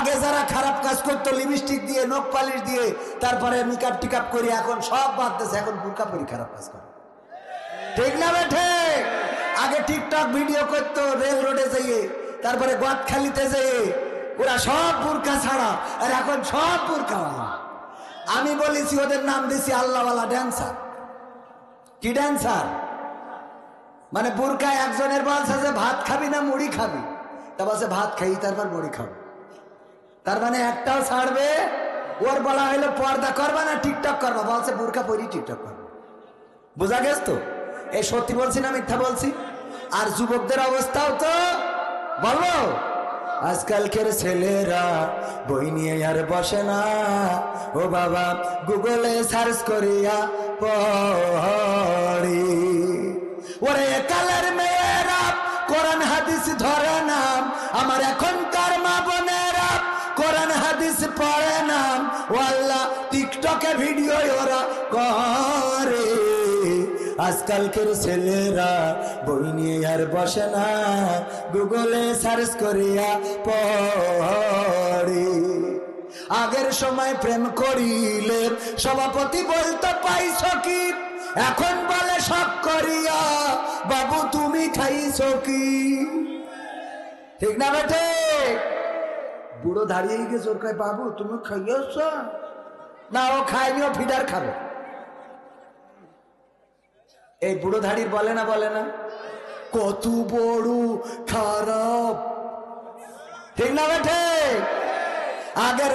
আগে যারা খারাপ কাজ করতো লিপস্টিক দিয়ে নখ পালিশ দিয়ে তারপরে মেকআপ টিকআপ করে এখন সব বাদ দিয়েছে, এখন বুরকা পরি খারাপ কাজ করে। ঠিক না বেঠে? আগে টিকটক ভিডিও করতো রেল রোডে যেয়ে, তারপরে গদখালিতে যেয়ে, ওরা সব বুরকা ছাড়া, আর এখন সব বুরকাওয়ালা। আমি বলেছি ওদের নাম দিছি আল্লাহওয়ালা ড্যান্সার। কি ড্যান্সার? মানে বুরকায় একজনের বলছে যে ভাত খাবি না মুড়ি খাবি, তা বলছে ভাত খাই তারপর মুড়ি খাবো। তার মানে একটাও ছাড়বে। ওর বলা হইলো পর্দা করবা না টিকটক করবা, বলছে বুরকা পরি টিকটক করবা। বোঝা গেছ তো? এই সত্যি বলছি না মিথ্যা বলছি? আর যুবকদের অবস্থাও তো বলো। আজকালকের ছেলেরা বই নিয়ে আর বসে না, ও বাবা গুগলে সার্চ করিয়া পড়ি। ওরে কালের মেয়েরা কোরআন হাদিস ধরে নাম, আমার এখনকার মা বোনেরা কোরআন হাদিস পড়ে নাম। ও আল্লাহ, টিকটকে ভিডিও ওরা করে। আজকালকের ছেলেরা বই নিয়ে আর বসে না, গুগলে সার্চ করিয়া পড়ে। আগের সময় প্রেম করিলে সভাপতি বলতো পাইছ কি, এখন বলে সব করিয়া বাবু তুমি খাইছ কি। ঠিক না বেটে? বুড়ো দাঁড়িয়ে গেছে, ওর কয় বাবু তুমি খাইয়েছ না? ও খায়নি, ও ফিডার খাবে। এই বুড়ো ধাড়ির বলে না, বলে না কত বড় খারাপ। ঠিক না বেটে? আগের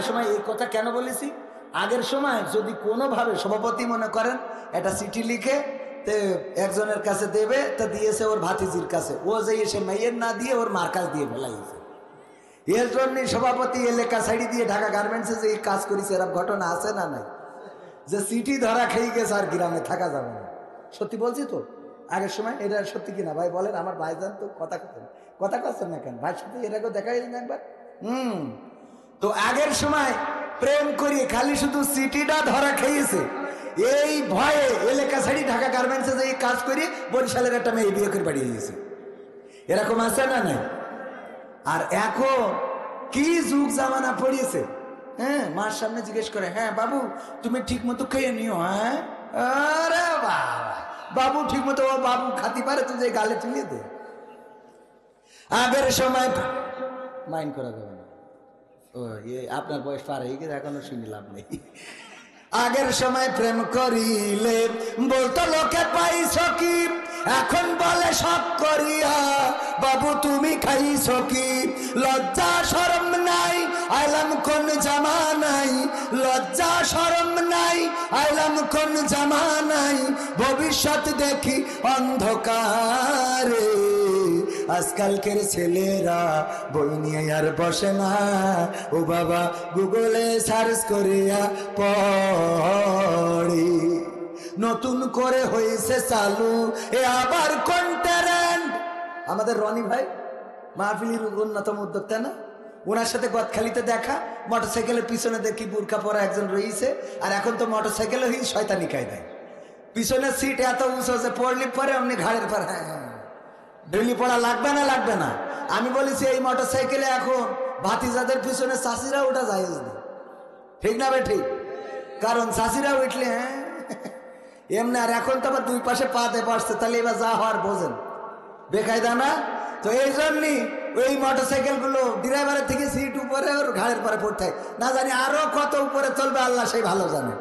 সময় এই কথা কেন বলেছি? আগের সময় যদি কোনোভাবে সভাপতি মনে করেন একটা চিঠি লিখে একজনের কাছে দেবে, তা দিয়েছে ওর ভাতিজির কাছে, ও যে এসে মেয়ের না দিয়ে ওর মার কাছ দিয়ে ফেলাইছে। এর জন্য সভাপতি এলাকা সাইডি দিয়ে ঢাকা গার্মেন্টসে যে কাজ করেছে, এরকম ঘটনা আছে না নাই? যে চিঠি ধরা খেয়ে গেছে আর গ্রামে থাকা যাবে না। সত্যি বলছি তো? আগের সময় এটা সত্যি কিনা ভাই বলেন? আমার ভাইজান তো কথা করছেন না কেন? ভাইয়ের সাথে এর আগেও দেখা যায়নি একবার? তো আগের সময় প্রেম করি খালি শুধু চিঠিটা ধরা খেয়েছে, এই ভয়ে এলাকা ছাড়ি ঢাকা গার্মেন্টসে যে কাজ করি বরিশালের একটা মেয়ে বিয়ে করে বাড়িয়ে গেছে। এরকম আছে না নাই? আর এখন কি যুগ জামানা পড়িয়েছে। হ্যাঁ, মার সামনে জিজ্ঞেস করে, হ্যাঁ বাবু তুমি ঠিক মতো খেয়ে নিও। হ্যাঁ, আরে বাবু ঠিক মতো, ও বাবু খাতি পারে তুই যে গালে তুলে দে। আগের সময় মাইন্ড করা যাবে না। ও আপনার বয়স পার হয়ে গেছে, এখনো শুনি লাভ নেই। আগের সময় প্রেম করিলে বলতো লোকে পাইছ কি, এখন বলে সব করিয়া বাবু তুমি খাইছ কি। লজ্জা শরম নাই, আইলাম কোন জামানাই। লজ্জা শরম নাই, আইলাম কোন জামানাই। ভবিষ্যৎ দেখি অন্ধকারে। আজকালকের ছেলেরা বই নিয়ে আর বসে না, ও বাবা গুগলে সার্চ করিয়া পড়ে। নতুন করে হয়েছে চালু এ আবার কন্টেন্ট। আমাদের রনি ভাই মাহফিলের অন্যতম উদ্যোক্তা না, ওনার সাথে গদখালিতে দেখা, মোটরসাইকেলের পিছনে দেখি বুরকা পরা একজন রয়েছে। আর এখন তো মোটরসাইকেলও হি শয়তানি কায়দায়, পিছনের সিট এত উঁচু যে পড়লি পরে অমনি ঘাড়ের পর ডেলি পড়া লাগবে না, লাগবে না। আমি বলেছি এই মোটরসাইকেলে এখন ভাতিজাদের পিছনে চাষিরা ওটা যায় না। ঠিক না বে? ঠিক। কারণ চাষিরা উঠলে এমনি, আর এখন তো আবার দুই পাশে পাতে পারছে, তাহলে এবার যা হওয়ার বোঝেন, বেকায়দা না? তো এই জন্যই ওই মোটরসাইকেল গুলো ড্রাইভারের থেকে সিট উপরে ওর ঘাড়ের পরে পড়তে না জানি আরো কত উপরে চলবে আল্লাহ সেই ভালো জানে।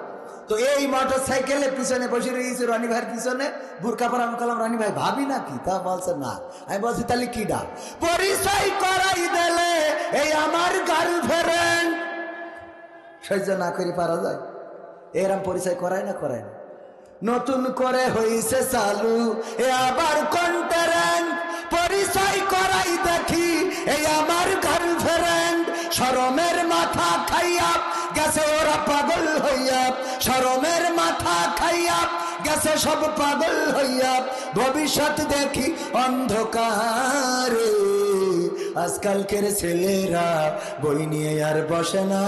তো এই মোটরসাইকেলের পিছনে বসে রয়েছে রনি ভাইয়ের পিছনে বুরকা পরা। আমি বললাম রনি ভাই ভাবি নাকি? তা বলছে না। আমি বলছি তাহলে কি ডাক? পরিচয় করাই দিলে এই আমার গার্লফ্রেন্ড। সহ্য না করে পারা যায়? এরম পরিচয় করায় না, করায় না। নতুন করে হইছে চালু এ আবার কন্টেন্ট। পরিচয় করাই দেখি এই আমার গার্লফ্রেন্ড। শরমের মাথা খাইয়া গেছে ওরা পাগল হইয়া। শরমের মাথা খাইয়া গেছে সব পাগল হইয়া। ভবিষ্যৎ দেখি অন্ধকারে। আজকালকের ছেলেরা বই নিয়ে আর বসে না,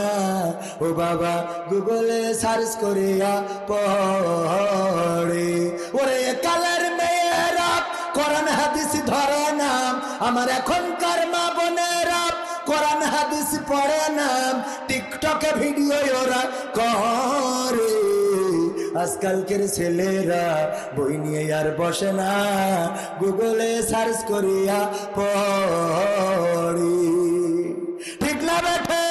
ও বাবা গুগলে সার্চ করিয়া পড়ে। ওরে কালের মেয়েরা কোরআন হাদিস ধরে নাম, আমার এখনকার মা বোনেরা কোরআন হাদিস পড়ে না, টিকটকে ভিডিও ওরা করে। আজকালকের ছেলেরা বই নিয়ে আর বসে না, গুগলে সার্চ করিয়া পড়ি। ঠিক না বেঠে?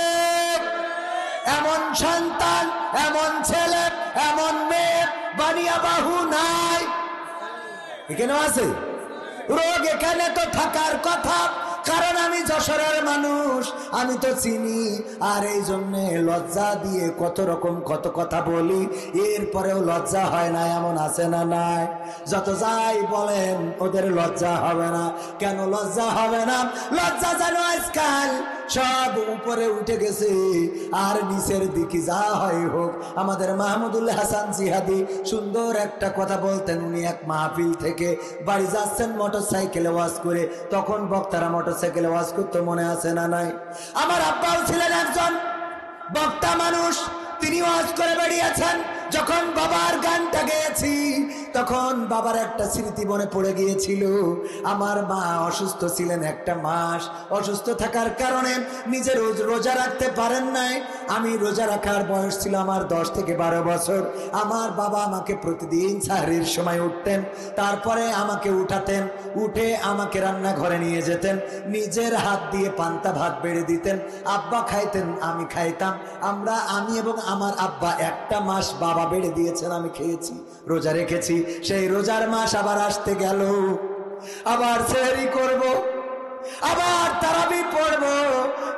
এমন সন্তান, এমন ছেলে, এমন মেয়ে বানিয়া বাহু নাই, এখানে আছে। রোগ এখানে তো থাকার কথা, কারণ আমি যশোরের মানুষ, আমি তো চিনি। আর এই জন্যে লজ্জা দিয়ে কত রকম কত কথা বলি, এরপরেও লজ্জা হয় না, এমন আছে না নাই? যত যাই বলেন ওদের লজ্জা হবে না। কেন লজ্জা হবে না? লজ্জা যেন আজকাল সব উপরে উঠে গেছে, আর নিচের দিকে যা হয় হোক। আমাদের মাহমুদুল হাসান জিহাদি সুন্দর একটা কথা বলতেন। উনি এক মাহফিল থেকে বাড়ি যাচ্ছেন মোটরসাইকেলে ওয়াজ করে, তখন বক্তারা মোটরসাইকেলে ওয়াজ করতে, মনে আছে না নাই? আমার আব্বাও ছিলেন একজন বক্তা মানুষ, তিনি ওয়াজ করে বেরিয়েছেন। যখন বাবার গানটা গেয়েছি, তখন বাবার একটা স্মৃতি মনে পড়ে গিয়েছিল। আমার মা অসুস্থ ছিলেন একটা মাস, অসুস্থ থাকার কারণে নিজে রোজা রাখতে পারেন নাই। আমি রোজা রাখার বয়স ছিল আমার 10 থেকে 12 বছর। আমার বাবা আমাকে প্রতিদিন সাহরির সময় উঠতেন, তারপরে আমাকে উঠাতেন, উঠে আমাকে রান্নাঘরে নিয়ে যেতেন, নিজের হাত দিয়ে পান্তা ভাত বেড়ে দিতেন। আব্বা খাইতেন, আমি খাইতাম। আমি এবং আমার আব্বা একটা মাস বাবা বেড়ে দিয়েছেন, আমি খেয়েছি, রোজা রেখেছি। সেই রোজার মাস আবার আসতে গেল, আবার সেহরি করব, আবার তারাবি পড়ব,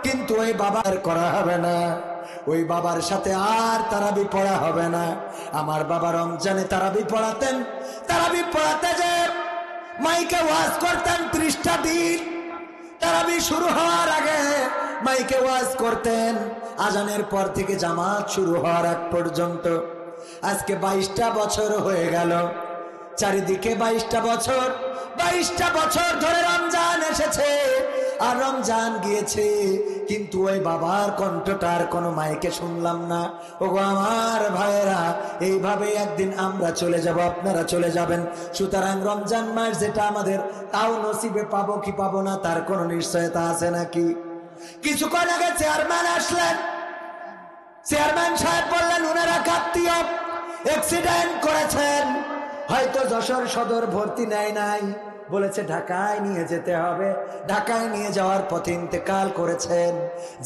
কিন্তু ওই বাবার করা হবে না, ওই বাবার সাথে আর তারাবি পড়া হবে না। আমার বাবা রমজানে তারাবি পড়াতেন, তারাবি পড়াতে যে মাইকে ওয়াজ করতেন 30টা দিন। তারাবি শুরু হওয়ার আগে মাইকে ওয়াজ করতেন, আজানের পর থেকে জামাত শুরু হওয়ার আগ পর্যন্ত। আজকে 22টা বছর হয়ে গেল, চারিদিকে 22টা বছর, 22টা বছর ধরে রমজান এসেছে আর রমজান গিয়েছে, কিন্তু ওই বাবার কণ্ঠটার কোনো মাইকে শুনলাম না। ওগো আমার ভাইয়েরা, এইভাবে একদিন আমরা চলে যাব, আপনারা চলে যাবেন। সুতরাং রমজান মাস যেটা আমাদের, তাও নসিবে পাবো কি পাবো না তার কোনো নিশ্চয়তা আছে নাকি? কিছুক্ষণ আগে চেয়ারম্যান আসলেন, চেয়ারম্যান সাহেব বললেন ওনারা আত্মীয় অ্যাক্সিডেন্ট করেছেন, হয়তো যশোর সদর ভর্তি নেয় নাই, বলেছে ঢাকায় নিয়ে যেতে হবে। ঢাকায় নিয়ে যাওয়ার পথে ইন্তেকাল করেছেন।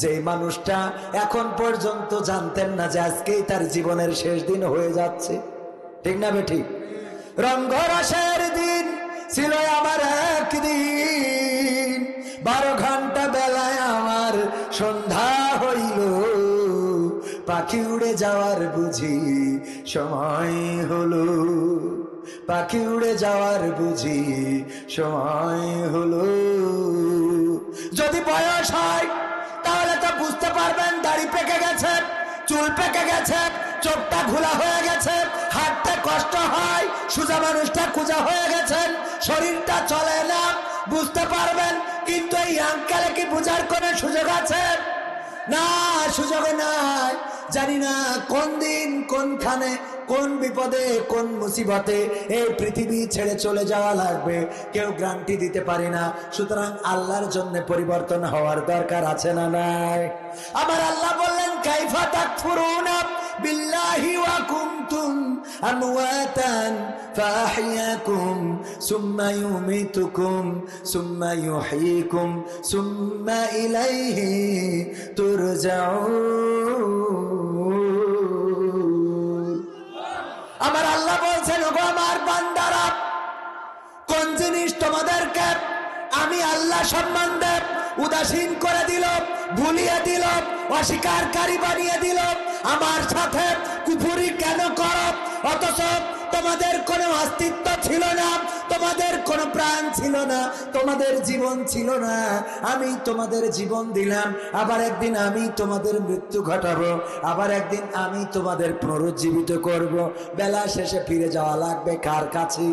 যে মানুষটা এখন পর্যন্ত জানতেন না যে আজকেই তার জীবনের শেষ দিন হয়ে যাচ্ছে, ঠিক না বেঠিক? রঙ্গরসের দিন ছিল আমার একদিন, 12 ঘন্টা বেলায় আমার সন্ধ্যা হইল, পাখি উড়ে যাওয়ার বুঝি সময় হলো, পাখি উড়ে যাওয়ার বুঝি সময় হলো। যদি বয়স হয় তাহলে তো বুঝতে পারবেন দাড়ি পেকে গেছে, চুল পেকে গেছে, চোখটা ঘোলা হয়ে গেছে, হাঁটতে কষ্ট হয়, সোজা মানুষটা কুজা হয়ে গেছেন, শরীরটা চলে না, বুঝতে পারবেন। কিন্তু এই আঙ্কেলে কি বুঝার কোনো সুযোগ আছে? না, সুযোগ নাই। জানি না কোন দিন, কোনখানে, কোন বিপদে, কোন মুসিবতে এই পৃথিবী ছেড়ে চলে যাওয়া লাগবে, কেউ গ্যারান্টি দিতে পারি না। সুতরাং আল্লাহর জন্য পরিবর্তন হওয়ার দরকার আছে না নাই? আমার আল্লাহ বললেন কাইফা তাকফুরুনা বিল্লাহি ওয়া কুনতুম আমওয়াতান ফাআহইয়াকুম সুম্মা ইউমিতুকুম সুম্মা ইউহয়িকুম সুম্মা ইলাইহি তুরজাউন। আমার আল্লাহ বলছেন ওগো আমার বান্দারা, কোন জিনিস তোমাদেরকে আমি আল্লাহ সম্বন্ধে উদাসীন করে দিল, ভুলিয়ে দিল, অস্বীকারী বানিয়ে দিল, আমার সাথে কুফরি কেন করো? অথচ তোমাদের কোনো অস্তিত্ব ছিল না, তোমাদের কোনো প্রাণ ছিল না, তোমাদের জীবন ছিল না। আমি তোমাদের জীবন দিলাম, আবার একদিন আমি তোমাদের মৃত্যু ঘটাবো, আবার একদিন আমি তোমাদের পুনরুজ্জীবিত করব। বেলা শেষে ফিরে যাওয়া লাগবে কার কাছে?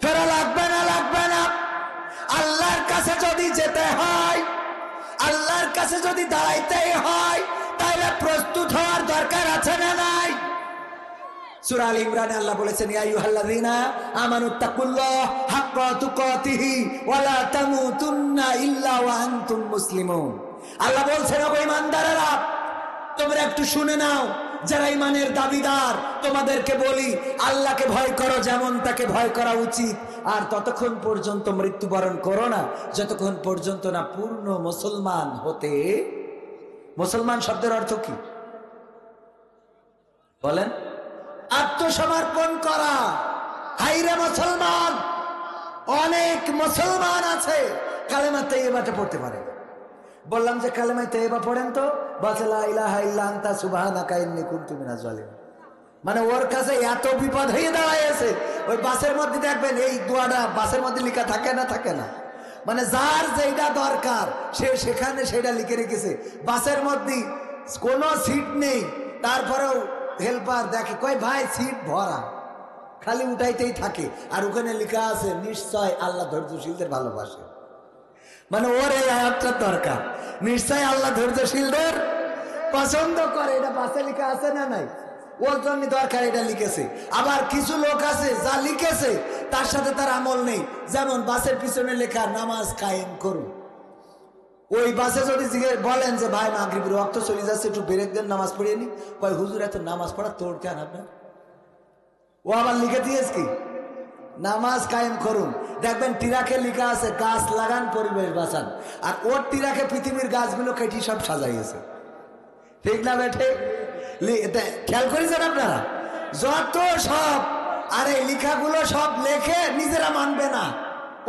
ফেরা লাগবে না, লাগবে না। আল্লাহর কাছে যদি যেতে হয়, আল্লাহর কাছে যদি দাঁড়াইতেই হয়, তাহলে প্রস্তুত হওয়ার দরকার আছে না নাই? সূরা আল ইমরানে আল্লাহ বলেছেন, ইয়া আইয়ুহাল্লাযীনা আমানুত্তাকুল্লাহ হাক্কা তুকাতিহি ওয়া লা তামুতুন্না ইল্লা ওয়া আনতুম মুসলিমুন। আল্লাহ বলছেন, ও ঈমানদারেরা, তোমরা একটু শুনে নাও, যারা ঈমানের দাবিদার, তোমাদেরকে বলি, আল্লাহকে ভয় করো যেমন তাকে ভয় করা উচিত, আর ততক্ষণ পর্যন্ত মৃত্যুবরণ করো না যতক্ষণ পর্যন্ত না পূর্ণ মুসলমান হতে। মুসলমান শব্দের অর্থ কি বলেন? আত্মসমর্পণ করা। হাইরে মুসলমান, অনেক মুসলমান আছে কালেমা তাইয়্যিবাটা পড়তে পারে। বললাম যে কালেমা তাইয়্যিবা পড়েন তো, বলে লা ইলাহা ইল্লা আনতা সুবহানাকা ইন্নী কুনতু মিনাজ জালিমিন। মানে ওর কাছে এত বিপদ হয়ে দাঁড়াইছে, ওই বাসের মধ্যে দেখবেন এই দোয়াটা বাসের মধ্যে লেখা থাকে না, থাকে না, মানে যার যেটা দরকার সে সেখানে সেটা লিখে রেখেছে। বাসের মধ্যে কোনো সিট নেই, তারপরেও হেল্পার দেখে, কয় ভাই সিট ভরা, খালি উঠাইতেই থাকে, আর ওখানে লেখা আছে নিশ্চয় আল্লাহ ধৈর্যশীলদের ভালোবাসে। মানে ওর এই আয়াতটা দরকার, নিশ্চয় আল্লাহ ধৈর্যশীলদের পছন্দ করে, এটা বাসে লেখা আছে না নাই? ওর জন্য দরকার, এটা লিখেছে। আবার কিছু লোক আছে যা লিখেছে তার সাথে তার আমল নেই, যেমন বাসের পিছনে লেখা নামাজ কায়েম করুন। ওই বাসে যদি বলেন যে ভাই মাগরিবের ওয়াক্ত চলে যাচ্ছে, একটু ব্রেক দেন, নামাজ পড়িয়ে নি, কয় হুজুর এত নামাজ পড়া তোর কেন আপনার? ও আবার লিখে দিয়েছে কি নামাজ কায়েম করুন। দেখবেন টিরাকে লেখা আছে গাছ লাগান পরিবেশ বাঁচান, আর ওর টিরাকে পৃথিবীর গাছগুলো কেটে সব সাজাইয়েছে। ঠিক না বেঠে? খেয়াল করেছেন আপনারা? যত সব আর এই লেখাগুলো সব লেখে নিজেরা মানবে না,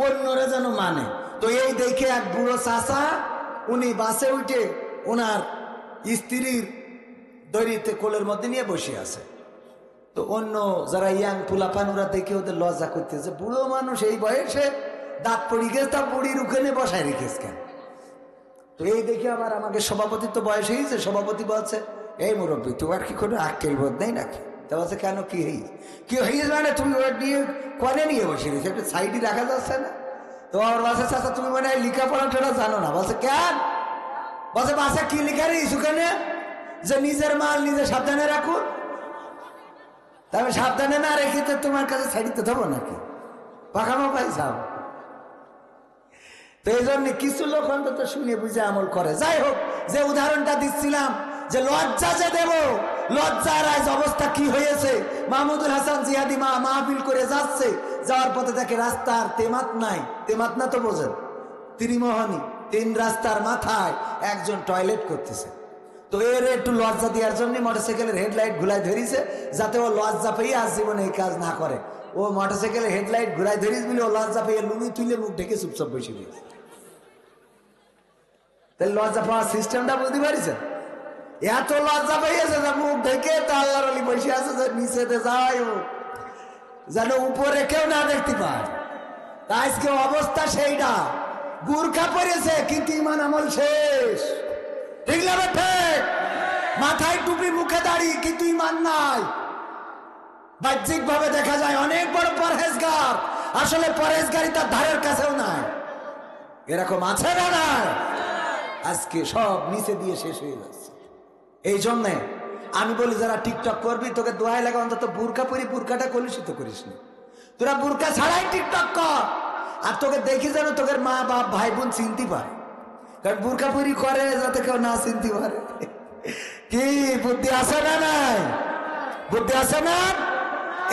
অন্যরা যেন মানে। তো এই দেখে এক বুড়ো চাচা, উনি বাসে উঠে ওনার স্ত্রীর দড়িতে কোলের মধ্যে নিয়ে বসে আছে। তো অন্য যারা ইয়াং পুলাপান ওরা দেখে ওদের লজ্জা করতেছে, বুড়ো মানুষ এই বয়সে দাঁত পড়ি গেছে, তা বুড়ির ওখানে বসায় রেখেছে কেন? তো এই দেখে আবার আমাকে সভাপতির তো বয়স হয়েছে, সভাপতি বলছে, এই মুরব্বী তোমার কি কোনো আক্কেল বোধ নেই নাকি? তা বলছে কেন, কি হয়েছে? কি হয়েছে মানে তুমি ওর নিয়ে কনে নিয়ে বসে রয়েছে, একটা সাইডে রাখা যাচ্ছে না? তো আমার বাসে চাচা তুমি মানে লেখাপড়া টোড়া জানো না? বলছে কেন? বলছে বাসে কি লেখা রয়েছে ওখানে, যে নিজের মাল নিজে সাবধানে রাখুন। তবে সাবধানে না রেখে তো তোমার কাছে ছাড়িতে দেবো নাকি? পাখামো পাইছাও। তো এই জন্য কিছু লোক অন্তত শুনে বুঝে আমল করে। যাই হোক, যে উদাহরণটা দিচ্ছিলাম যে লজ্জা যে দেব, লজ্জার আজ অবস্থা কি হয়েছে। মাহমুদুল হাসান জিহাদি মাহফিল করে যাচ্ছে, যাওয়ার পথে দেখে রাস্তার তেমাত নাই। তেমাত না তো বোঝেন, ত্রিমোহনী, তিন রাস্তার মাথায় একজন টয়লেট করতেছে। তো এর একটু লজ্জা দেওয়ার জন্য মোটরসাইকেলের হেডলাইট ঘুরাই ধরিছে, যাতে ও লজ্জা পেয়ে আজ জীবনে এই কাজ না করে। ও মোটরসাইকেলের হেডলাইট ঘুরাই ধরিস বলে ও লজ্জা পেয়ে লুঙ্গি তুলে মুখ ঢেকে চুপচাপ বসে দিয়েছে। তাহলে লজ্জা পাওয়ার সিস্টেমটা বুঝতে পারিছেন? এত লজ্জা পেয়েছে যে মুখ ঢেকে তো আল্লাহর আলী বসে আছে, যে নিচেতে যায় ও যেন উপরে কেউ না দেখতে পায়। তা আজকে অবস্থা সেইটা, বুরখা পরেছে কিন্তু ইমান আমল শেষ। ঠিক না বেঠে? মাথায় টুপি, মুখে দাড়ি, কিন্তু ইমান নাই। বাহ্যিক ভাবে দেখা যায় অনেক বড় পরহেজগার, আসলে পরহেজগারি তার ধারের কাছেও নাই। এরকম আছে না নাই? আজকে সব নিচে দিয়ে শেষ হয়ে যাচ্ছে। এই জন্যে আমি বলি, যারা টিকটক করবি তোকে দোয়াই লাগে অন্তত বুরকা পরি, বুরকাটা কলুষিত করিস না। তোরা বুরকা ছাড়াই টিকটক কর, আর তোকে দেখি যেন তোদের মা বাপ ভাই বোন চিনতে পারে। কারণ বুরকা পরি করে যাতে কেউ না চিনতে পারে। কি বুদ্ধি আছে না নাই? বুদ্ধি আছে না?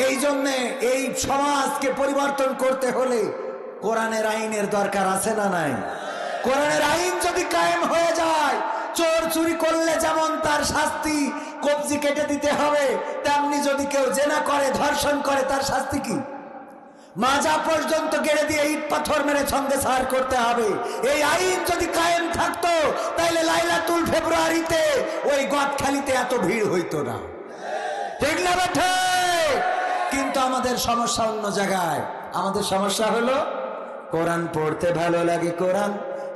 এই জন্যে এই সমাজকে পরিবর্তন করতে হলে কোরআনের আইনের দরকার আছে না নাই? কোরআনের আইন যদি কায়েম হয়ে যায়, চোর চুরি করলে যেমন তার শাস্তি কবজি কেটে দিতে হবে, তেমনি যদি কেউ জেনা করে, ধর্ষণ করে, তার শাস্তি কি? মাজা পর্যন্ত গেড়ে দিয়ে ইট পাথর মেরে সঙ্গে সার করতে হবে। এই আইন যদি কায়েম থাকতো, তাইলে লাইলাতুল ফেব্রুয়ারিতে ওই গদখালিতে এত ভিড় হইতো না। ঠিক না বেঠে? কিন্তু আমাদের সমস্যা অন্য জায়গায়। আমাদের সমস্যা হলো কোরআন পড়তে ভালো লাগে, কোরআন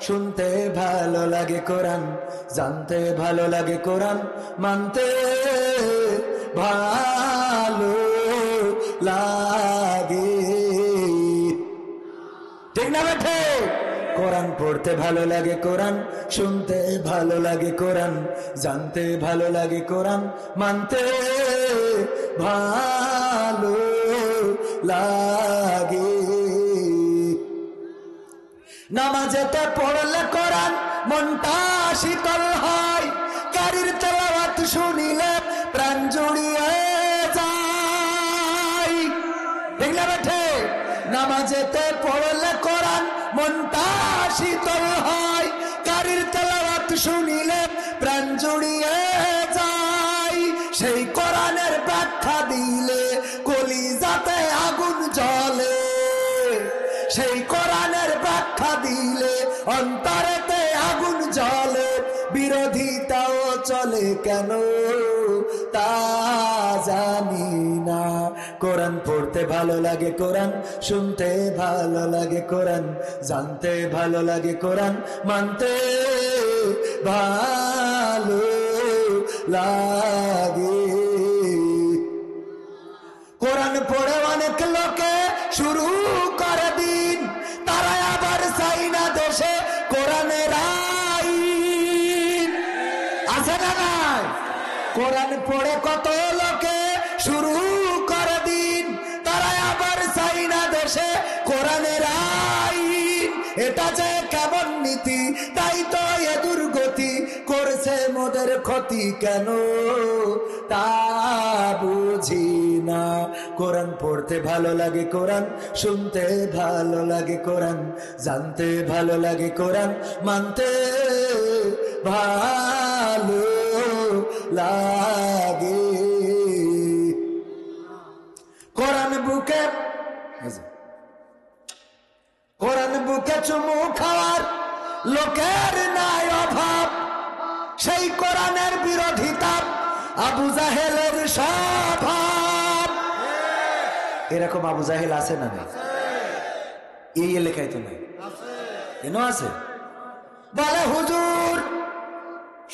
শুনতে ভালো লাগে, কোরআন জানতে ভালো লাগে, কোরআন মানতে ভালো লাগে। ঠিক না বেঠে? কোরআন পড়তে ভালো লাগে, কোরআন শুনতে ভালো লাগে, কোরআন জানতে ভালো লাগে, কোরআন মানতে ভালো লাগে। নামাজেতে পড়লে কোরআন মনটা শীতল হয়, কারির তেলাওয়াত শুনিলে প্রাণ জুড়িয়ে যায়। দেখলে বেঠে নামাজেতে পড়লে কোরআন মনটা শীতল হয়, কারির তেলাওয়াত শুনিলে প্রাণ জুড়িয়ে যায়। সেই কোরআনের ব্যাখ্যা দিলে কলিজাতে আগুন জ্বলে, সেই কোরআনের ব্যাখ্যা দিলে অন্তরেতে আগুন জ্বলে। বিরোধিতাও চলে কেন তা জানি না। কোরআন পড়তে ভালো লাগে, কোরআন শুনতে ভালো লাগে, কোরআন জানতে ভালো লাগে, কোরআন মানতে ভালো লাগে। কোরআন পড়ে অনেক লোকে শুরু করে দিন, তারা আবার চাই না দেশে কোরআনের আইন। আছে না নাই? কোরআন পড়ে কত লোকে শুরু করে দিন, তারা আবার চাই না দেশে কোরআনের আইন। এটা যে কেমন নীতি, তাই তো এ দুর্গতি করছে মোদের ক্ষতি কেন তা বুঝি না। কোরআন পড়তে ভালো লাগে, কোরআন শুনতে ভালো লাগে, কোরআন জানতে ভালো লাগে, কোরআন মানতে ভালো লাগে। কোরআন বুকে, কোরআন বুকে চুমু খাওয়ার লোকের নাই অভাব, সেই কোরআনের বিরোধিতা আবু জাহেলের স্বভাব। এরকম আবু জাহেল আছে না নাই? এই এলাকায় তো নাই, কেন আছে? বলে হুজুর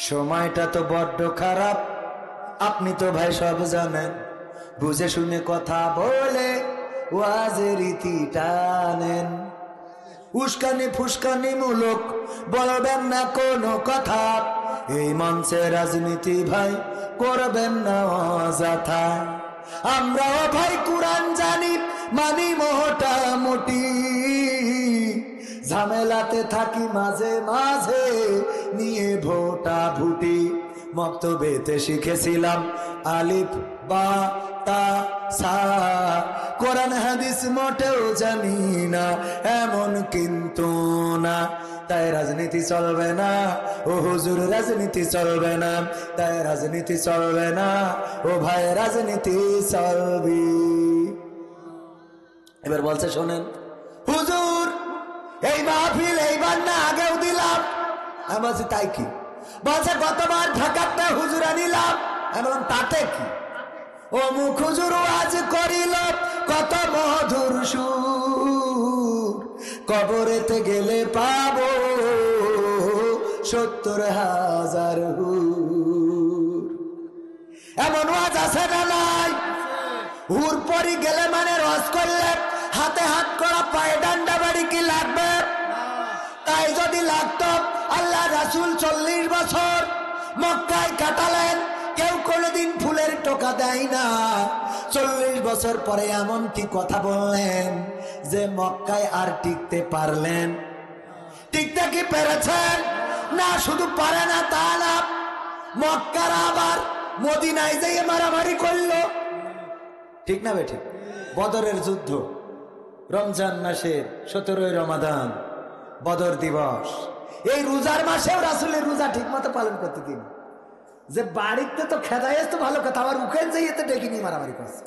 সময়টা তো বড্ড খারাপ, আপনি তো ভাই সব জানেন, বুঝে শুনে কথা বলে ওয়াজের রীতি টানেন। উস্কানি ফুসকানি মূলক বলবেন না কোনো কথা, এই মঞ্চে রাজনীতি ভাই করবেন না অযথা। আমরাও ভাই কোরআন জানি মানি মোটামুটি, ঝামেলাতে থাকি মাঝে মাঝে নিয়ে ভোটা ভুটি। মক্তবেতে শিখেছিলাম আলিফ বা তা সা, কোরআন হাদিস মোটেও জানি না এমন কিন্তু না। তাই রাজনীতি চলবে না ও হুজুর, রাজনীতি চলবে না, তাই রাজনীতি চলবে না ও ভাই, রাজনীতি চলবি। এবার বলছে শোনেন হুজুর এই মাহফিল এইবার না আগেও দিলাম। আমি বলছি তাই কি? বলছে গতবার ঢাকাতে হুজুর আনিলাম। আমি বললাম তাতে কি? ও মুখ হুজুর আজ করিল কত মধুর সুর, কবরেতে গেলে পাবো ৭০,০০০ হুর। এমন ওয়াজ আছে না নাই? হুর পরি গেলে মানে রস করলে হাতে হাত করা পায়ে ডান্ডা বাড়ি কি লাগবে? তাই যদি লাগতো আল্লাহ রাসূল ৪০ বছর মক্কায় কাটালেন, কেউ কোনোদিন ফুলের টোকা দেয় না। ৪০ বছর পরে এমন কি কথা বললেন যে মক্কায় আর টিকতে পারলেন? টিকতে কি পেরেছেন? না, শুধু পারে না তা না, মক্কার আবার মদিনায় যেয়ে মারামারি করলো। ঠিক না বেঠিক? বদরের যুদ্ধ, রমজান মাসের ১৭ই রমাদান, বদর দিবস। এই রোজার মাসেও রাসূলের রোজা ঠিক মতো পালন করতে দিন। যে বাড়িতে তো খেদায় তো ভালো কথা, আবার উখেন যাই এতে ডেকে নিয়ে মারামারি করছে।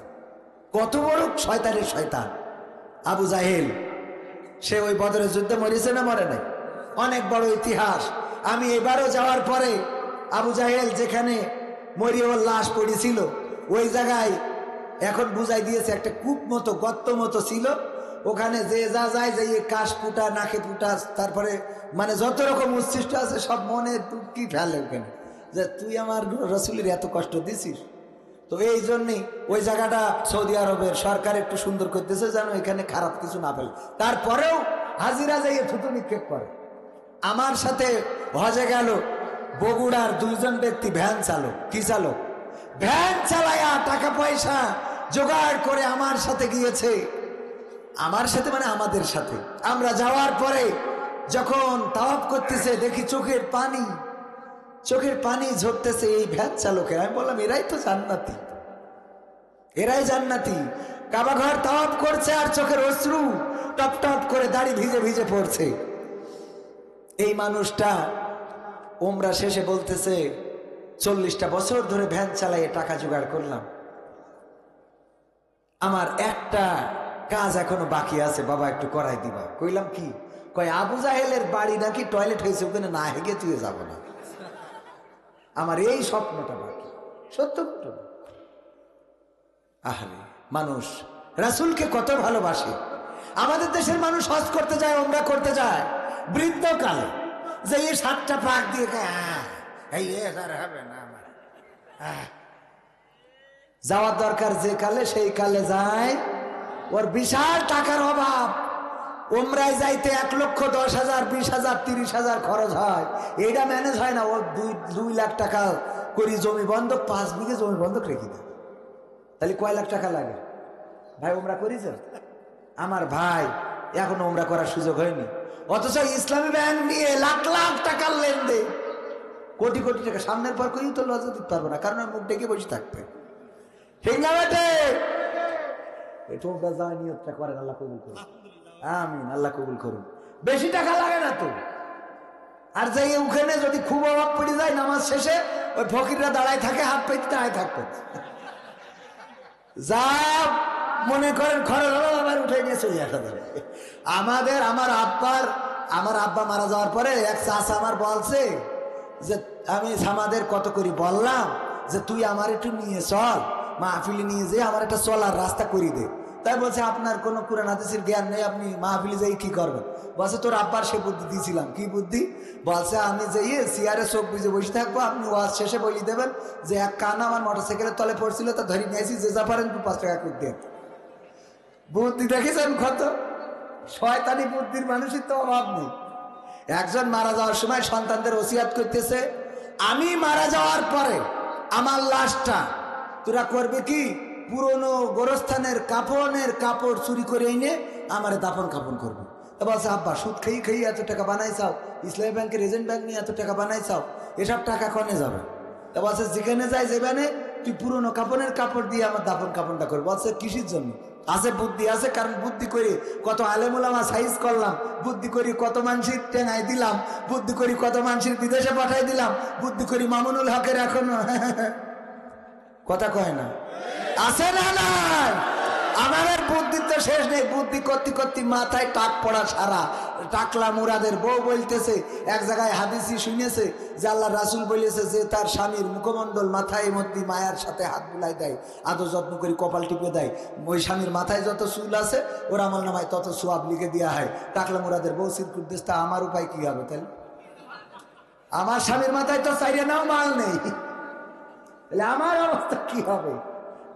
কত বড় শয়তানের শয়তান আবু জাহেল। সে ওই বদরের যুদ্ধে মরেছে না মরে নাই? অনেক বড় ইতিহাস। আমি এবারও যাওয়ার পরে আবু জাহেল যেখানে মরিয়ে ওর লাশ পড়েছিল ওই জায়গায় এখন বুঝাই দিয়েছে, একটা কূপ মতো গর্ত মতো ছিল, ওখানে যে যা যায় যে কাশ ফুটা নাকে ফুটা, তারপরে মানে যত রকম উচ্ছিষ্ট আছে সব মনে টুকি ফেলে ওখানে, যে তুই আমার রাসূলের এত কষ্ট দিছিস। তো এই জন্যই ওই জায়গাটা সৌদি আরবের সরকার একটু সুন্দর করতেছে যেন এখানে খারাপ কিছু না ফেলে। তারপরেও হাজিরা যাইয়ে থুতু নিক্ষেপ করে। আমার সাথে হজে গেল বগুড়ার 2 জন ব্যক্তি, ভ্যান চালক, কি চালক, ভ্যান চালায়া টাকা পয়সা জোগাড় করে আমার সাথে গিয়েছে। আমার সাথে মানে আমাদের সাথে। আমরা যাওয়ার পরে যখন তাওয়াফ করতেছে দেখি চোখের পানি ঝরতেছে এই ভ্যান চালকের। আমি বললাম এরাই তো জান্নাতি, এরাই জান্নাতি। কাবা ঘর তাওয়াফ করছে আর চোখের অশ্রু টপ টপ করে দাড়ি ভিজে ভিজে পড়ছে। এই মানুষটা ওমরা শেষে বলতেছে 40টা বছর ধরে ভ্যান চালাইয়ে টাকা জোগাড় করলাম, আমার একটা কাজ এখনো বাকি আছে, বাবা একটু করাই দিবা। কইলাম কি? কয় আবু জাহেলের বাড়ি নাকি টয়লেট হয়েছে, ওখানে না হেগে তুই যাব না, আমার এই স্বপ্নটা বাকি। সত্য ঘটনা। আহারে মানুষ রাসূলকে কত ভালোবাসে। আমাদের দেশের মানুষ হজ করতে যায়, ওমরা করতে যায় বৃদ্ধকালে, যে এই 7টা পাক দিয়ে হবে না আমার যাওয়ার দরকার, যে কালে সেই কালে যায়। ওর বিশাল টাকার অভাব, ওমরায় যাইতে 1,10,000, 20,000, 30,000 খরচ হয়, এইটা ম্যানেজ হয় না। ওর 2 লাখ টাকা করি জমি বন্ধক, 5 বিঘে জমি বন্ধক রেখে দেয়, তাহলে কয় লাখ টাকা লাগে? ভাই ওমরা করিস? আমার ভাই এখন ওমরা করার সুযোগ হয়নি, অথচ ইসলামী ব্যাংক নিয়ে লাখ লাখ টাকার লেনদেন, কোটি কোটি টাকা। সামনের পর কই তো লজ্জা দিতে পারবো না, কারণ মুখ ডেকে বসে থাকবে। ঠিক না বেটে? নিয়তটা করেন, আল্লাহ কবুল করুন। আমিন, আল্লাহ কবুল করুন। বেশি টাকা লাগে না তো। আর যাই ওখানে যদি খুব অভাব পড়ে যায়, নামাজ শেষে ওই ফকিররা দাঁড়ায় থাকে, হাত পেতে দাঁড়ায় থাকতো, যা মনে করেন খরচ হলো আবার উঠে নিয়ে চলে আসা যাবে। আমার আব্বা মারা যাওয়ার পরে এক চাচা আমার বলছে যে আমি আমাদের কত করি বললাম যে তুই আমার একটু নিয়ে চল, মাহফিলে নিয়ে যে আমার একটা চলার রাস্তা করে দে। তাই বলছে আপনার কোনো কুরআন হাদিসের জ্ঞান নেই, আপনি মাহফিলে যাই কি করবেন? বলছে তোর আব্বার সে বুদ্ধি দিয়েছিলাম। কি বুদ্ধি? বলছে আমি যাইয়ে চেয়ারে চোখ বুঝে বসে থাকবো, আপনি ওয়াজ শেষে বলি দেবেন যে এক কান আমার মোটরসাইকেলের তলে পড়ছিল, তা ধরে নিয়েছি, যে যা পারেন 5 টাকা করে দেন। বুদ্ধি দেখেছেন কত? শয়তানি বুদ্ধির মানুষের তো অভাব নেই। একজন মারা যাওয়ার সময় সন্তানদের ওসিয়াত করতেছে, আমি মারা যাওয়ার পরে আমার লাশটা তোরা করবে কি, পুরনো গোরস্থানের কাপড় চুরি করে এনে আমার দাফন কাপন করবে। তা বলছে আব্বা সুদ খেয়ে এত টাকা বানাইছাও, ইসলামী ব্যাংকের এজেন্ট ব্যাংক নিয়ে এত টাকা বানাইছাও, এসব টাকা কনে যাবে? তা বলছে যেখানে যাই যেখানে তুই পুরনো কাপড় দিয়ে আমার দাফন কাপনটা করবো। বলছে কিসের জন্য? আছে বুদ্ধি আছে, কারণ বুদ্ধি করে কত আলেমুলামা সাইজ করলাম, বুদ্ধি করি কত মানুষের টেনাই দিলাম, বুদ্ধি করি কত মানুষের বিদেশে পাঠাই দিলাম, বুদ্ধি করি মামুনুল হকের এখন কথা কয় না, আছে না? না, আমার বুদ্ধির তো শেষ নেই। বুদ্ধি করতে করতে মাথায় টাক পড়া সারা। টাকলা মুরাদের বউ বলতেছে, এক জায়গায় হাদিসই শুনেছে যে আল্লাহ রাসূল বলেছে যে তার স্বামীর মুখমণ্ডল মাথায় মধ্যে মায়ার সাথে হাত বুলাই দেয়, আদর যত্ন করে কপাল টিপে দেয়, ওই স্বামীর মাথায় যত চুল আছে ওর আমল নামায় তত সোয়াব লিখে দেওয়া হয়। টাকলা মুরাদের বউ সিরকুট দেশ, তা আমার উপায় কি হবে? তাহলে আমার স্বামীর মাথায় তো চাইরে নাও মাল নেই, তাহলে আমার অবস্থা কি হবে?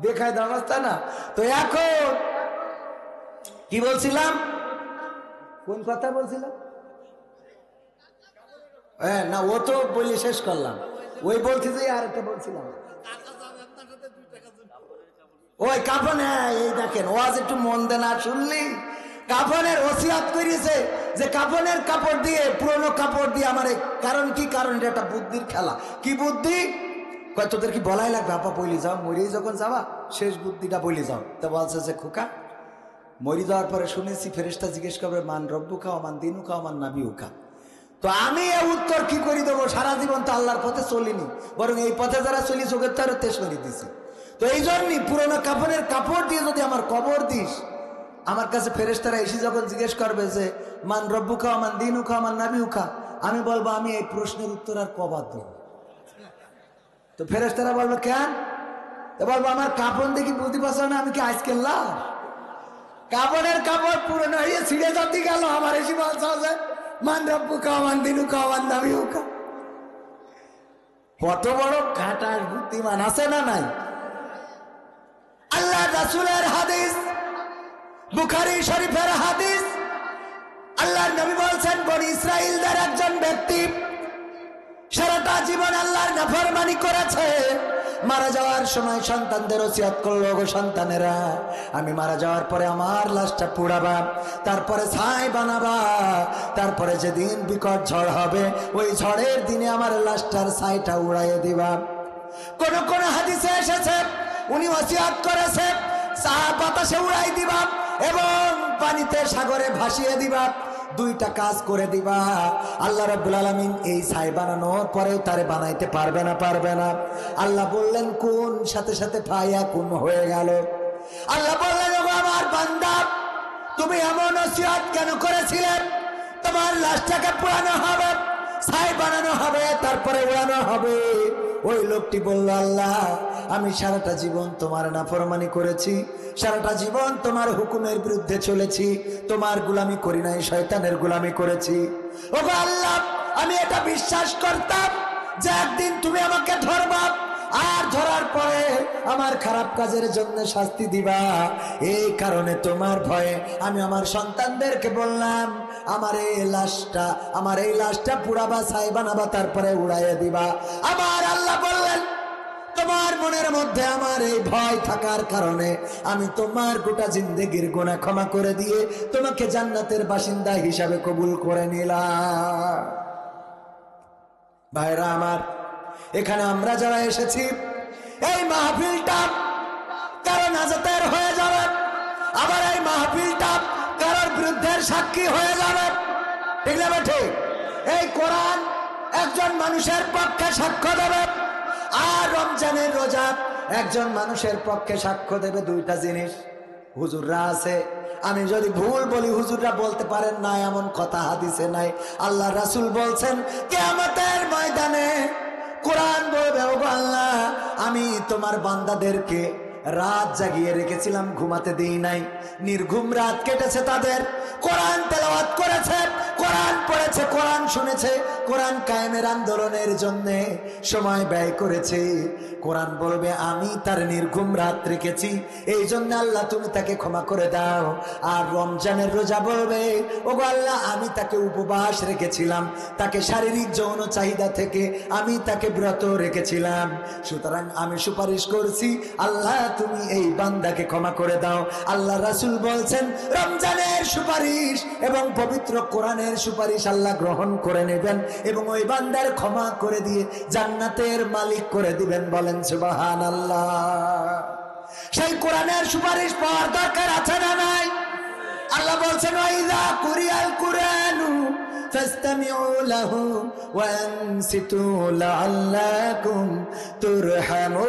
দেখায় অবস্থা না। তো এখন কি বলছিলাম, কোন কথা বলছিলাম? হ্যাঁ না, ও তো বলে শেষ করলাম, ওই বলছি যে আর একটা বলছিলাম ওই কাফন। হ্যাঁ এই দেখেন, ওয়াজ একটু মন দে না শুনলি? কাফনের ওসিয়াত করিয়েছে যে কাফনের কাপড় দিয়ে, পুরনো কাপড় দিয়ে আমার, কারণ কি? কারণ এটা একটা বুদ্ধির খেলা। কি বুদ্ধি? কয় তোদের কি বলাই লাগবে? আপা বলি যাও, মরেই যখন যাবা শেষ বুদ্ধিটা বলি যাও। তা বলছে যে খোকা, মরি যাওয়ার পরে শুনেছি ফেরেশতা জিজ্ঞেস করবে মান রব্বুকা ওয়া মান দীনুকা ওয়া মান নাবিয়ুকা। তো আমি এই উত্তর কি করে দেবো? সারা জীবন তো আল্লাহর পথে চলিনি, বরং এই পথে যারা চলি চোখের তারও তেসরি দিছি। তো এই জন্যই পুরোনো কাফনের কাপড় দিয়ে যদি আমার কবর দিস, আমার কাছে ফেরেশতারা এসে যখন জিজ্ঞেস করবে যে মান রব্বুকা ওয়া মান দীনুকা ওয়া মান নাবিয়ুকা, আমি বলবো আমি এই প্রশ্নের উত্তর আর কবার দেব? তো ফেরেশতারা বলবে কেন? বলবো আমার কাপড় দেখি বুঝতে পারছো না আমি কি আজকে লাভ? কাপড়ের কাপড় পুরনো হয়ে ছিঁড়ে যাতে গেল, আমার এসে বলছে যে মান রব্বুকা ওয়া মান দীনুকা ওয়া মান নাবিয়ুকা। কত বড় ঘাটার বুদ্ধিমান আছে না নাই? আল্লাহ রাসূলের হাদিস, বুখারী শরীফের হাদিস, আল্লাহর নবী বলছেন, বনি ইসরাইলদের একজন ব্যক্তি সারাটা জীবন আল্লাহর নাফরমানি করেছে, মারা যাওয়ার সময় সন্তানদের ওসিয়ত করলো, গো সন্তানেরা, আমি মারা যাওয়ার পরে আমার লাশটা পুড়াবা, তারপরে ছাই বানাবা, তারপরে যেদিন বিকট ঝড় হবে ওই ঝড়ের দিনে আমার লাশটার ছাইটা উড়াইয়ে দিবা। কোন কোন হাদিসে এসেছে উনি ওসিয়ত করেছে বাতাসে উড়াই দিবা এবং পানিতে সাগরে ভাসিয়ে দিবা, দুইটা কাজ করে দিবা। আল্লাহ রাব্বুল আলামিন এই ছাই বানানোর পরেও তারে বানাইতে পারবে না, পারবে না। আল্লাহ বললেন কোন, সাথে সাথে ফায়া কোন হয়ে গেল। আল্লাহ বললেন, ওগো আমার বান্দা, তুমি এমন ওসিয়ত কেন করেছিলে? তোমার লাশটাকে পোড়ানো হবে, ছাই বানানো হবে, তারপরে উড়ানো হবে। ওই লোকটি বলল, আল্লাহ, আমি সারাটা জীবন তোমার নাফরমানি করেছি, সারাটা জীবন তোমার হুকুমের বিরুদ্ধে চলেছি, তোমার গোলামি করি নাই, শয়তানের গোলামি করেছি। ওগো আল্লাহ, আমি এটা বিশ্বাস করতাম যে একদিন তুমি আমাকে ধরবা, আর ধরার পরে আমার খারাপ কাজের জন্য শাস্তি দিবা। এই কারণে তোমার ভয়ে আমি আমার সন্তানদেরকে বললাম, আমার এই লাশটা পুড়াবা, ছাই বানাবা, তারপরে উড়াইয়া দিবা। আমার আল্লাহ বললেন, তোমার মনের মধ্যে আমার এই ভয় থাকার কারণে আমি তোমার গোটা জিন্দেগির গুনাহ ক্ষমা করে দিয়ে তোমাকে জান্নাতের বাসিন্দা হিসাবে কবুল করে নিলাম। ভাইরা আমার, এখানে আমরা যারা এসেছি, এই মাহফিলটা কারো নাজাতের হয়ে যাবে, আবার এই মাহফিলটা কারোর বিরুদ্ধের সাক্ষী হয়ে যাবে, ঠিক না ঠিক? এই কোরআন একজন মানুষের পক্ষে সাক্ষ্য দেবে, আর রমজানের রোজা একজন মানুষের পক্ষে সাক্ষ্য দেবে। দুইটা জিনিস হুজুররা আছে, আমি যদি ভুল বলি হুজুররা বলতে পারেন না, এমন কথা হাদিসে নাই। আল্লাহ রাসূল বলছেন, কিয়ামতের ময়দানে কোরআন বলবে, ওগো আল্লাহ, আমি তোমার বান্দাদেরকে রাত জাগিয়ে রেখেছিলাম, ঘুমাতে দেই নাই, নির্ঘুম রাত কেটেছে তাদের, কোরআন তেলাওয়াত করেছে, কোরআন পড়েছে, কোরআন শুনেছে, কোরআন কায়েমের আন্দোলনের জন্য সময় ব্যয় করেছে। কোরআন বলবে, আমি তার নির্ঘুম রাত রেখেছি, এই জন্য আল্লাহ তুমি তাকে ক্ষমা করে দাও। আর রমজানের রোজা বলবে, ওগো আল্লাহ, আমি তাকে উপবাস রেখেছিলাম, তাকে শারীরিক যৌন চাহিদা থেকে আমি তাকে ব্রত রেখেছিলাম, সুতরাং আমি সুপারিশ করছি, আল্লাহ তুমি এই বান্দাকে ক্ষমা করে দাও। আল্লাহ রাসূল বলছেন, রমজানের সুপারিশ এবং পবিত্র কোরআনের সুপারিশ আল্লাহ গ্রহণ করে নেবেন এবং ওই বান্দার ক্ষমা করে দিয়ে জান্নাতের মালিক করে দিবেন। বলেন সুবহানাল্লাহ। সেই কোরআনের সুপারিশ পাওয়ার দরকার আছে না নাই? আল্লাহ বলছেন, ওয়াইযা কুরিয়াল কুরআনু ফাসতামিউ লাহু ওয়া আনসিতু লাআল্লাকুম তুরহামুন।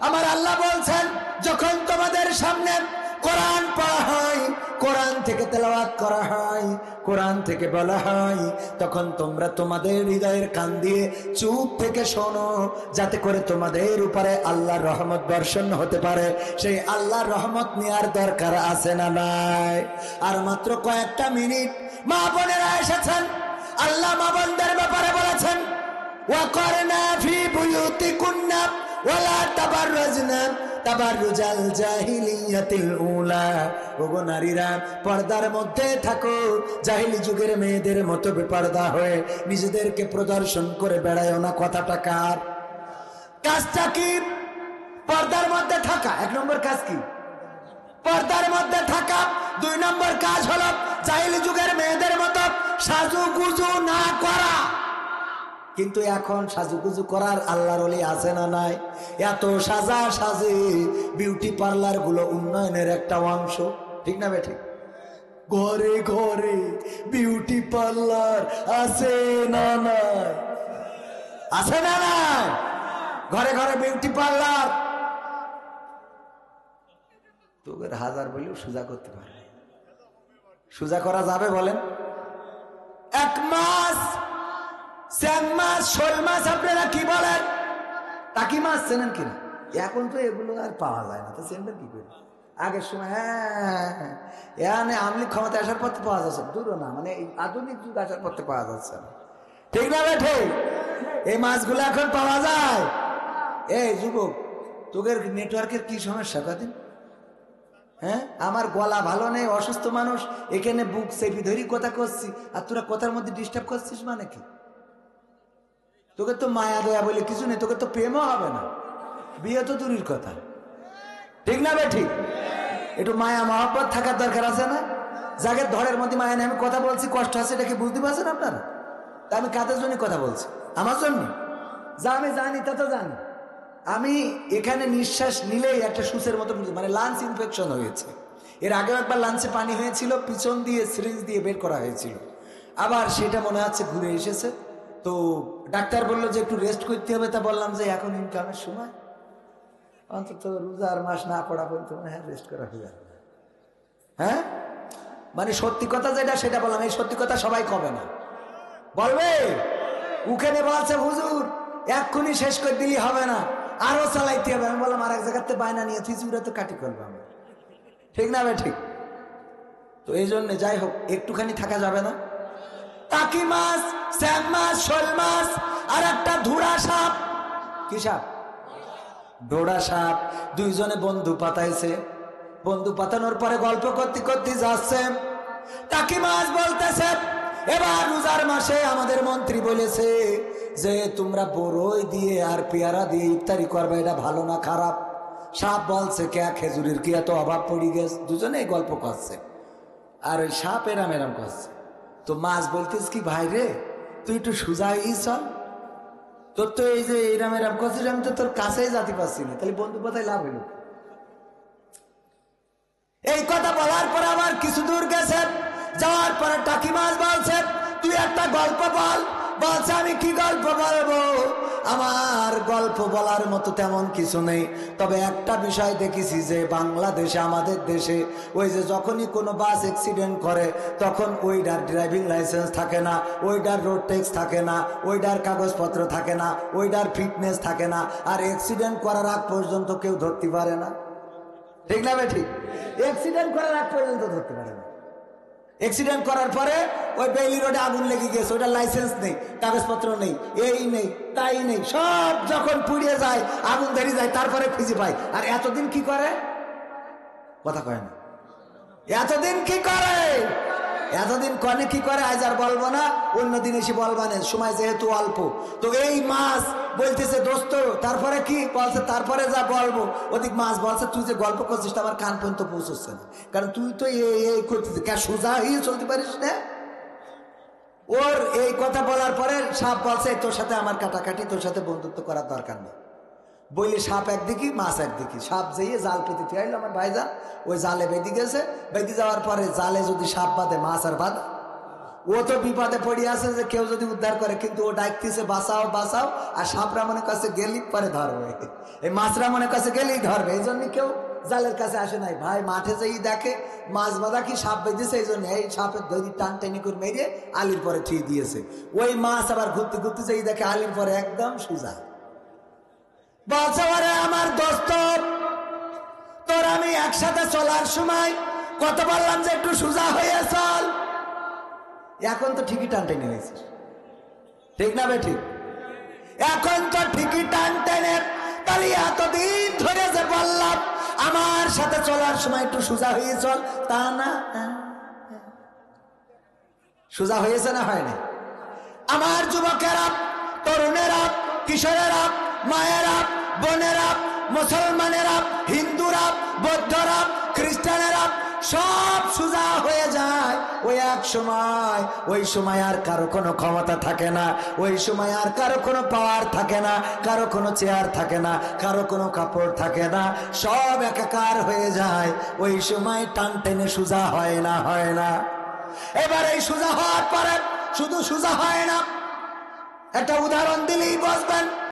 আমার আল্লাহ বলছেন, যখন তোমাদের সামনে কোরআন পড়া হয়, কোরআন থেকে তেলাওয়াত করা হয়, কোরআন থেকে বলা হয়, তখন তোমরা তোমাদের হৃদয়ের কান দিয়ে চুপ থেকে শোনো, যাতে করে তোমাদের উপরে আল্লাহর রহমত বর্ষণ হতে পারে। সেই আল্লাহর রহমত নেওয়ার দরকার আছে না নাই? আর মাত্র কয়েকটা মিনিট মা বোনেরা এসেছেন, আল্লাহ মা বোনদের ব্যাপারে বলেছেন, ওয়াকারনা ফি বুয়ুতিকুন্না ওয়ালা তাবাররাজনা তাবাররুজাল জাহিলিয়াতিল উলা। ওগো নারীরা, পর্দার মধ্যে থাকো, জাহিলি যুগের মেয়েদের মতো বেপর্দা হয়ে নিজেদেরকে প্রদর্শন করে বেড়ায়ও না। কথাটা কার? কাজটা কি? পর্দার মধ্যে থাকা। এক নম্বর কাজ কি? পর্দার মধ্যে থাকা। দুই নম্বর কাজ হলো জাহিলি যুগের মেয়েদের মতো সাজুগুজু না করা। কিন্তু এখন সাজুগুজু করার আল্লাহর ওলি আছে না নাই? এত সাজা সাজে বিউটি পার্লার গুলো উন্নয়নের একটা অংশ, ঠিক না বেঠিক? ঘরে ঘরে বিউটি পার্লার আছে না নাই? আছে না নাই? ঘরে ঘরে বিউটি পার্লার। তোদের হাজার বলেও সোজা করতে পারে। সোজা করা যাবে বলেন? এক মাস, শ্যাম মাস, শোল মাস আপনারা কি বলেন? টাকি মাছ চেনেন কিনা? এখন তো এগুলো আর পাওয়া যায় না, তো চেনবেন কি করে? আগের সময় হ্যাঁ আমলি ক্ষমতা আসার পর পাওয়া যাচ্ছে, দূরও না, মানে এই আধুনিক যুগ আসার পর পাওয়া যাচ্ছে না, ঠিক না বেঠে? এই মাছগুলো এখন পাওয়া যায়। এই যুবক, তোদের নেটওয়ার্কের কি সমস্যা কদিন? হ্যাঁ, আমার গলা ভালো নেই, অসুস্থ মানুষ, এখানে বুক চেপি ধরি কথা করছি, আর তোরা কথার মধ্যে ডিস্টার্ব করছিস মানে কি? তোকে তো মায়া দয়া বলে কিছু নেই, তোকে তো প্রেমও হবে না, বিয়ে তো দূরের কথা। ঠিক না বে ঠিক? একটু মায়া মহব্বত থাকার দরকার আছে না? যাকে ধরের মধ্যে মায়া নেই, আমি কথা বলছি, কষ্ট আছে, এটা কি বুঝতে পারছেন আপনারা? তা আমি কাদের জন্য কথা বলছি? আমার জন্য। যা আমি জানি তা তো জানি। আমি এখানে নিঃশ্বাস নিলেই একটা সুসের মতো, মানে লাঞ্চ ইনফেকশন হয়েছে। এর আগেও একবার লাঞ্চে পানি হয়েছিল, পিছন দিয়ে সিরিঞ্জ দিয়ে বের করা হয়েছিল, আবার সেটা মনে হচ্ছে ঘুরে এসেছে। তো ডাক্তার বললো যে একটু রেস্ট করতে হবে। তা বললাম যে এখন ইনকামের সময়, অন্তত রোজার মাস না পড়া পর্যন্ত মনে হয় রেস্ট করা হয়ে যাবে। হ্যাঁ, মানে সত্যি কথা যেটা সেটা বললাম। এই সত্যি কথা সবাই কবে না বলবে? উখানে বলছে হুজুর এক্ষুনি শেষ করে দিলি হবে না, আরো চালাইতে হবে। আমি বললাম আর এক জায়গাতে বায়না নিয়ে থিচুরা তো কাটি করবো আমরা। ঠিক না ভাই ঠিক? তো এই জন্য যাই হোক, একটুখানি থাকা যাবে না। টাকি মাছ, স্যাম মাছ, শোল মাছ, আর একটা ধুড়া সাপ। কি সাপ? ডোড়া সাপ। দুইজনে বন্ধু পাতাইছে। বন্ধু পাতানোর পরে গল্প করতে করতে যাচ্ছে। টাকি মাছ বলতেছে এবার রোজার মাসে আমাদের মন্ত্রী বলেছে যে তোমরা বড়ই দিয়ে আর পেয়ারা দিয়ে ইফতারি করবে, এটা ভালো না খারাপ? সাপ বলছে কে খেজুরির কি এত অভাব পড়ে গেছে। দুজনে গল্প করছে, আর ওই সাপ এরাম এরাম করছে। তো মাছ বলতেছ কি ভাই রে, তুই একটু সোজা হয়ে চল, তোর তো এই যে এরাম এরাম করছিস, আমি তো তোর কাছেই যেতে পারছি না, তাহলে বন্ধু কোথায় লাভ হইল? এই কথা বলার পরে আবার কিছু দূর গেছে, যাওয়ার পরে টাকি মাছ বলছে তুই একটা গল্প বল। বলছে আমি কি গল্প বলবো, আমার গল্প বলার মতো তেমন কিছু নেই, তবে একটা বিষয় দেখেছি যে বাংলাদেশে, আমাদের দেশে, ওই যে যখনই কোনো বাস অ্যাক্সিডেন্ট করে তখন ওইটার ড্রাইভিং লাইসেন্স থাকে না, ওইটার রোড ট্যাক্স থাকে না, ওইটার কাগজপত্র থাকে না, ওইটার ফিটনেস থাকে না, আর অ্যাক্সিডেন্ট করার আগ পর্যন্ত কেউ ধরতে পারে না। ঠিক না ভাই ঠিক? অ্যাক্সিডেন্ট করার আগ পর্যন্ত ধরতে পারে না। অ্যাক্সিডেন্ট করার পরে ওই বেইলি রোডে আগুন লেগে গেছে, ওটা লাইসেন্স নেই, কাগজপত্র নেই, এই নেই তাই নেই, সব যখন পুড়িয়ে যায়, আগুন ধরে যায়, তারপরে খুঁজে পায়। আর এতদিন কি করে? কথা কয় না। এতদিন কি করে? এতদিন কনে কি করে আজ আর বলবো না, অন্যদিন এসে বলবানে, সময় যেহেতু অল্প। তো এই মাছ বলতেছে দোস্ত তারপরে কি বলছে, তারপরে যা বলবো। ওদিক মাছ বলছে তুই যে গল্প করছিস আমার কান পর্যন্ত পৌঁছচ্ছে না, কারণ তুই তো এই করতেছিস, কে সোজা হয়ে চলতে পারিস না। ওর এই কথা বলার পরে সাপ বলছে তোর সাথে আমার কাটাকাটি, তোর সাথে বন্ধুত্ব করার দরকার নেই। বললে সাপ একদিকে মাছ একদিকে। সাপ যেয়ে জাল পেতে ফিরাইলো আমার ভাইজান, ওই জালে বেঁধে গেছে। বেঁধে যাওয়ার পরে জালে যদি সাপ বাঁধে, মাছ আর বাঁধে, ও তো বিপদে পড়ে আছে যে কেউ যদি উদ্ধার করে, কিন্তু ও ডাকতেছে বাঁচাও বাঁচাও, আর সাপরা মনে কাছে গেলি পরে ধরবে, এই মাছরা মনে কাছে গেলেই ধরবে। এই জন্য কেউ জালের কাছে আসে নাই। ভাই মাঠে যেই দেখে মাছ বাঁধা কি সাপ বেঁধেছে, এই জন্য এই সাপের দড়ি টান টেনে করে মেরে আলির পরে ঠিক দিয়েছে। ওই মাছ আবার ঘুরতে ঘুরতে যেই দেখে আলির পরে একদম সোজা। বলছে ওরে আমার দোস্ত, তোর আমি একসাথে চলার সময় কত বললাম যে একটু সোজা হয়ে চল, এখন তো ঠিকই টান টেনে হয়েছিস। ঠিক না বে ঠিক? এখন তো ঠিকই টান টেনে। তাহলে এতদিন ধরে যে বললাম আমার সাথে চলার সময় একটু সোজা হয়ে চল, তা না, সোজা হয়েছে না হয়নি? আমার যুবকেরা, তরুণেরা, কিশোরেরা, মায়েরা, বোনেরা, মুসলমানেরা, হিন্দুরা, বৌদ্ধরা, খ্রিস্টানেরা সব সোজা হয়ে যায় ওই এক সময়। ওই সময় আর কারো কোনো ক্ষমতা থাকে না, ওই সময় আর কারো কোনো পাওয়ার থাকে না, কারো কোনো চেয়ার থাকে না, কারো কোনো কাপড় থাকে না, সব একাকার হয়ে যায়। ওই সময় টান টেনে সোজা হয় না, হয় না? এবার এই সোজা হওয়ার পরে শুধু সোজা হয় না, একটা উদাহরণ দিলেই বুঝবেন।